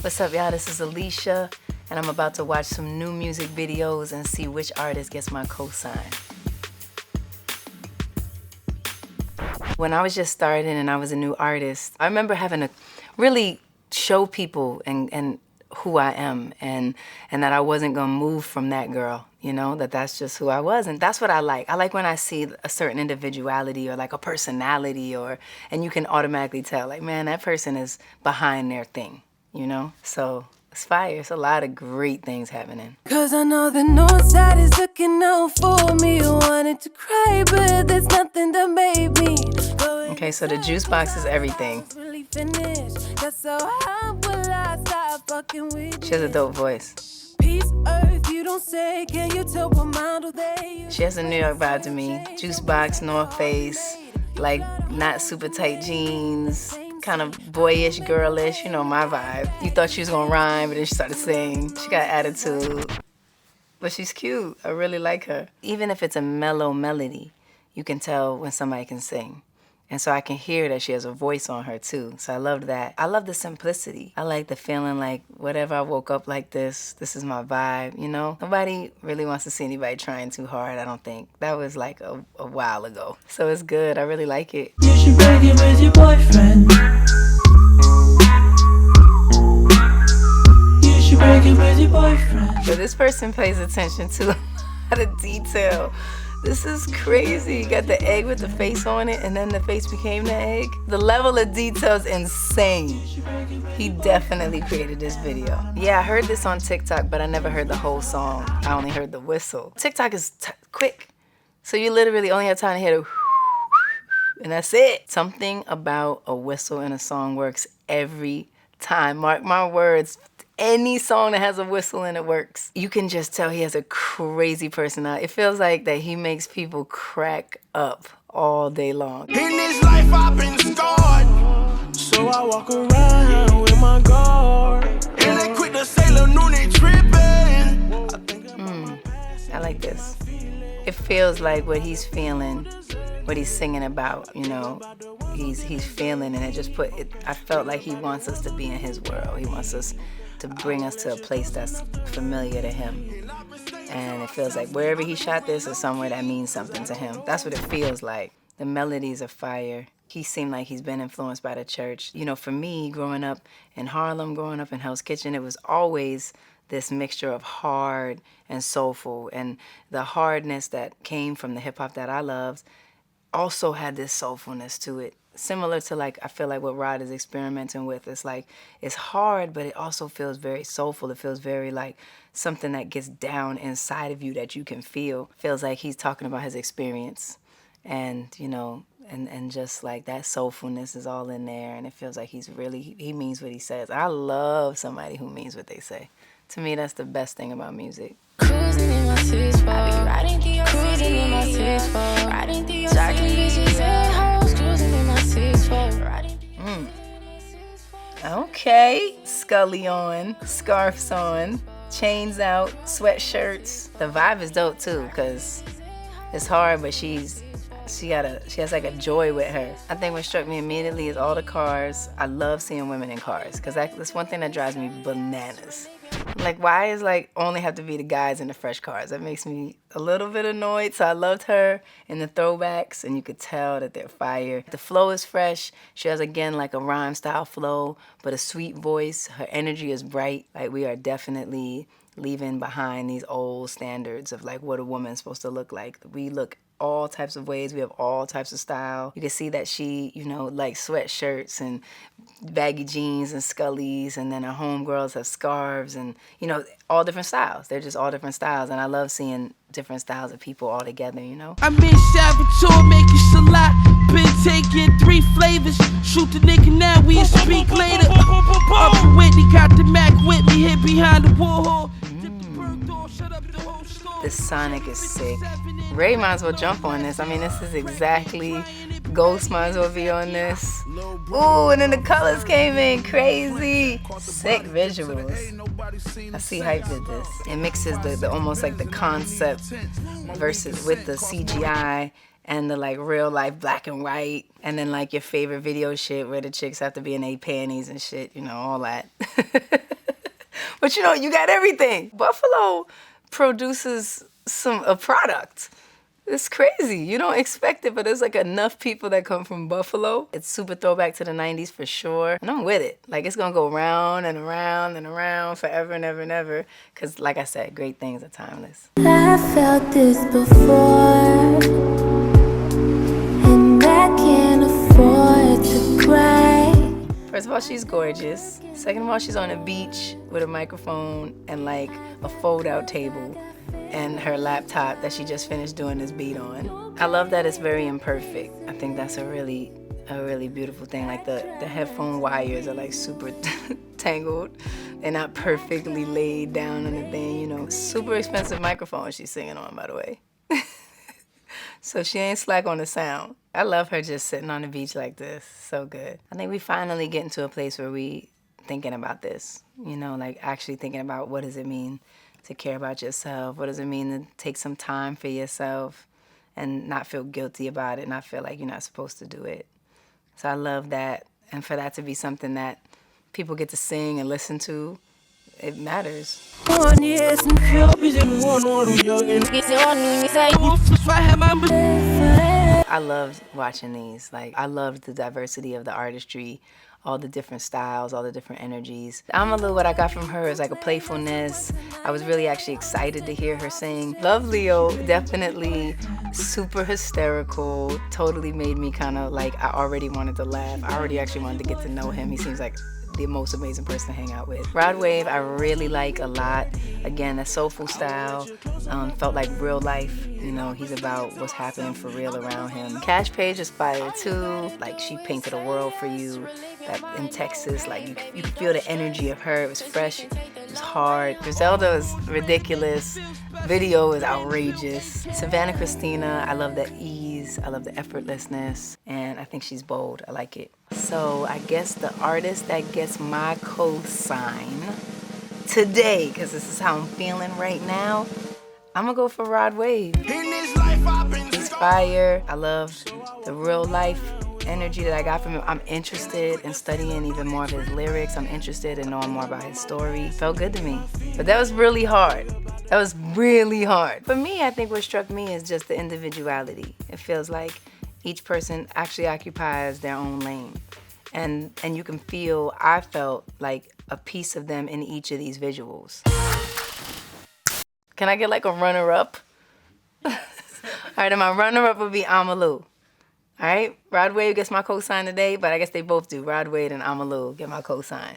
What's up, y'all? This is Alicia, and I'm about to watch some new music videos and see which artist gets my cosign. When I was just starting and I was a new artist, I remember having to really show people and who I am and that I wasn't gonna move from that girl, you know, that's just who I was. And that's what I like. I like when I see a certain individuality or like a personality and you can automatically tell, like, man, that person is behind their thing, you know? So it's fire. It's a lot of great things happening. Cause I know the north side is looking out for me. I wanted to cry, but there's nothing that made me. Okay, so the juice box is everything. She has a dope voice. Peace, earth, you don't say, can you tell what model they? She has a New York vibe to me. Juice box, North Face, like not super tight jeans, kind of boyish, girlish, you know, my vibe. You thought she was gonna rhyme, but then she started singing. She got attitude, but she's cute. I really like her. Even if it's a mellow melody, you can tell when somebody can sing. And so I can hear that she has a voice on her too. So I love that. I love the simplicity. I like the feeling like whatever I woke up like this is my vibe, you know? Nobody really wants to see anybody trying too hard, I don't think. That was like a while ago. So it's good, I really like it. You should break it with your boyfriend. You should break it with your boyfriend. But this person pays attention to a lot of detail. This is crazy. You got the egg with the face on it, and then the face became the egg. The level of detail is insane. He definitely created this video. Yeah, I heard this on TikTok, but I never heard the whole song. I only heard the whistle. TikTok is quick, so you literally only have time to hear the and that's it. Something about a whistle in a song works every time. Mark my words. Any song that has a whistle in it works. You can just tell he has a crazy personality. It feels like that he makes people crack up all day long. In this life I've been scarred, so I walk around with my guard. And they quick to say Lil Nooney trippin'. I like this. It feels like what he's feeling, what he's singing about, you know. He's feeling, and it just I felt like he wants us to be in his world. He wants us to bring us to a place that's familiar to him. And it feels like wherever he shot this is somewhere that means something to him. That's what it feels like. The melodies are fire. He seemed like he's been influenced by the church. You know, for me, growing up in Harlem, growing up in Hell's Kitchen, it was always this mixture of hard and soulful. And the hardness that came from the hip hop that I loved also had this soulfulness to it. Similar to, like, I feel like what Rod is experimenting with. It's like, it's hard, but it also feels very soulful. It feels very like something that gets down inside of you that you can feel. Feels like he's talking about his experience. And, you know, and just like that soulfulness is all in there. And it feels like he means what he says. I love somebody who means what they say. To me, that's the best thing about music. Cruising in my six four, riding through your cruising in my six four, riding through your bitches and hoes, cruising in my six four, riding through your Okay, Scully on, scarves on, chains out, sweatshirts. The vibe is dope too, because it's hard, but she has like a joy with her. I think what struck me immediately is all the cars. I love seeing women in cars, because that's one thing that drives me bananas. Like, why is like only have to be the guys in the fresh cars? That makes me a little bit annoyed. So I loved her in the throwbacks, and you could tell that they're fire. The flow is fresh. She has, again, like a rhyme style flow, but a sweet voice. Her energy is bright. Like, we are definitely leaving behind these old standards of like what a woman's supposed to look like. We look all types of ways. We have all types of style. You can see that she, you know, likes sweatshirts and baggy jeans and Scullies, and then her homegirls have scarves and, you know, all different styles. They're just all different styles, and I love seeing different styles of people all together, you know? I'm in Salvatore making salat. Been taking 3 flavors. Shoot the nigga now, we speak later. Up in Whitney, got the Mac with me, hit behind the wall. The Sonic is sick. Ray might as well jump on this. I mean, this is exactly, Ghost might as well be on this. Ooh, and then the colors came in crazy. Sick visuals. I see Hype did this. It mixes the almost like the concept versus with the CGI and the like real life black and white, and then like your favorite video shit where the chicks have to be in their panties and shit, you know, all that. But you know, you got everything. Buffalo produces a product. It's crazy. You don't expect it, but there's like enough people that come from Buffalo. It's super throwback to the 90s for sure. And I'm with it. Like, it's gonna go round and around and around forever and ever and ever. Because like I said, great things are timeless. I felt this before, and I can't afford to cry. First of all, she's gorgeous. Second of all, she's on a beach with a microphone and like a fold-out table and her laptop that she just finished doing this beat on. I love that it's very imperfect. I think that's a really beautiful thing. Like the headphone wires are like super tangled. They're not perfectly laid down on the thing, you know. Super expensive microphone she's singing on, by the way. So she ain't slack on the sound. I love her just sitting on the beach like this. So good. I think we finally get into a place where we thinking about this, you know, like actually thinking about what does it mean to care about yourself? What does it mean to take some time for yourself and not feel guilty about it, not feel like you're not supposed to do it? So I love that. And for that to be something that people get to sing and listen to, it matters. I loved watching these. Like, I loved the diversity of the artistry, all the different styles, all the different energies. Amalu, what I got from her is like a playfulness. I was really actually excited to hear her sing. Love Leo, definitely super hysterical. Totally made me kind of like, I already wanted to laugh. I already actually wanted to get to know him. He seems like the most amazing person to hang out with. Rod Wave, I really like a lot. Again, that soulful style, felt like real life. You know, he's about what's happening for real around him. Cash Page is fire too. Like, she painted a world for you. That in Texas, like you could feel the energy of her. It was fresh, it was hard. Griselda is ridiculous. Video is outrageous. Savannah Christina, I love the ease, I love the effortlessness, and I think she's bold. I like it. So I guess the artist that gets my cosign today, because this is how I'm feeling right now, I'm gonna go for Rod Wave. He's fire. I love the real life energy that I got from him. I'm interested in studying even more of his lyrics. I'm interested in knowing more about his story. Felt good to me. But that was really hard. That was really hard. For me, I think what struck me is just the individuality. It feels like each person actually occupies their own lane. And you can feel, I felt like a piece of them in each of these visuals. Can I get like a runner-up? All right, and my runner-up would be Amalu. All right, Rod Wave gets my cosign today, but I guess they both do. Rod Wave and Amalu get my cosign.